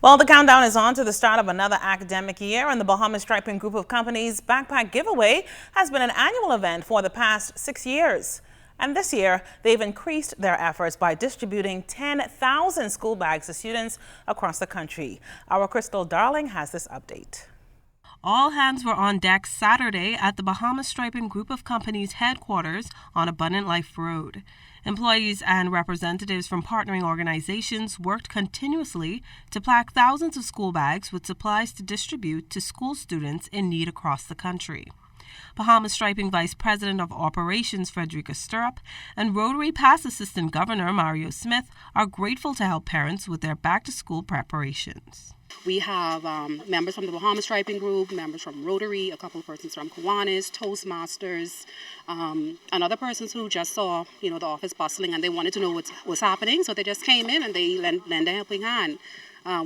Well, the countdown is on to the start of another academic year, and the Bahamas Striping Group of Companies Backpack Giveaway has been an annual event for the past 6 years. And this year, they've increased their efforts by distributing 10,000 school bags to students across the country. Our Crystal Darling has this update. All hands were on deck Saturday at the Bahamas Striping Group of Companies headquarters on Abundant Life Road. Employees and representatives from partnering organizations worked continuously to pack thousands of school bags with supplies to distribute to school students in need across the country. Bahamas Striping Vice President of Operations Frederica Stirrup and Rotary Past Assistant Governor Mario Smith are grateful to help parents with their back-to-school preparations. We have members from the Bahamas Striping Group, members from Rotary, a couple of persons from Kiwanis, Toastmasters, and other persons who just saw, the office bustling and they wanted to know what's happening. So they just came in and they lend a helping hand.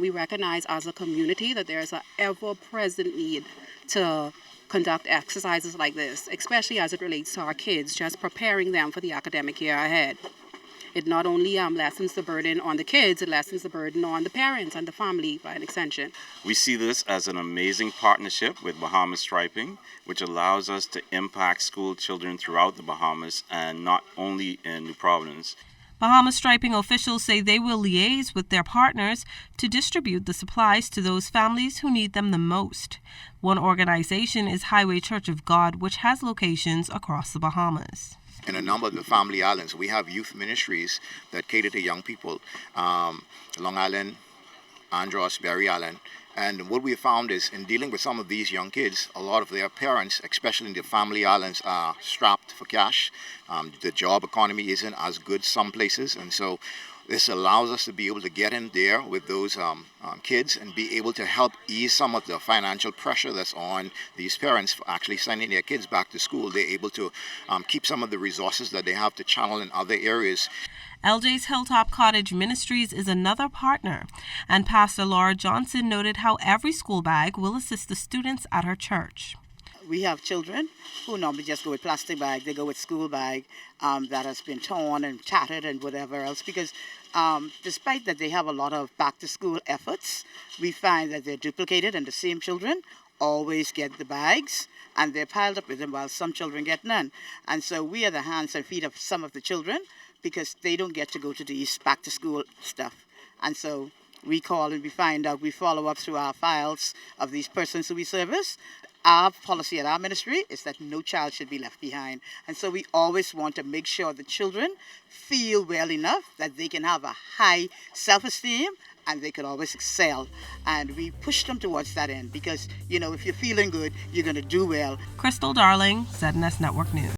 We recognize as a community that there's an ever-present need to conduct exercises like this, especially as it relates to our kids, just preparing them for the academic year ahead. It not only lessens the burden on the kids, it lessens the burden on the parents and the family by an extension. We see this as an amazing partnership with Bahamas Striping, which allows us to impact school children throughout the Bahamas and not only in New Providence. Bahamas Striping officials say they will liaise with their partners to distribute the supplies to those families who need them the most. One organization is Highway Church of God, which has locations across the Bahamas. In a number of the family islands, we have youth ministries that cater to young people. Long Island, Andros, Berry Island. And what we found is in dealing with some of these young kids, a lot of their parents, especially in the family islands, are strapped for cash. The job economy isn't as good some places. And so this allows us to be able to get in there with those kids and be able to help ease some of the financial pressure that's on these parents for actually sending their kids back to school. They're able to keep some of the resources that they have to channel in other areas. LJ's Hilltop Cottage Ministries is another partner, and Pastor Laura Johnson noted how every school bag will assist the students at her church. We have children who normally just go with plastic bag. They go with school bag that has been torn and tattered and whatever else, because despite that they have a lot of back-to-school efforts, we find that they're duplicated and the same children always get the bags and they're piled up with them while some children get none. And so we are the hands and feet of some of the children because they don't get to go to these back-to-school stuff. And so we call and we find out, we follow up through our files of these persons who we service. Our policy at our ministry is that no child should be left behind. And so we always want to make sure the children feel well enough that they can have a high self-esteem and they could always excel. And we push them towards that end because, if you're feeling good, you're going to do well. Crystal Darling, ZNS Network News.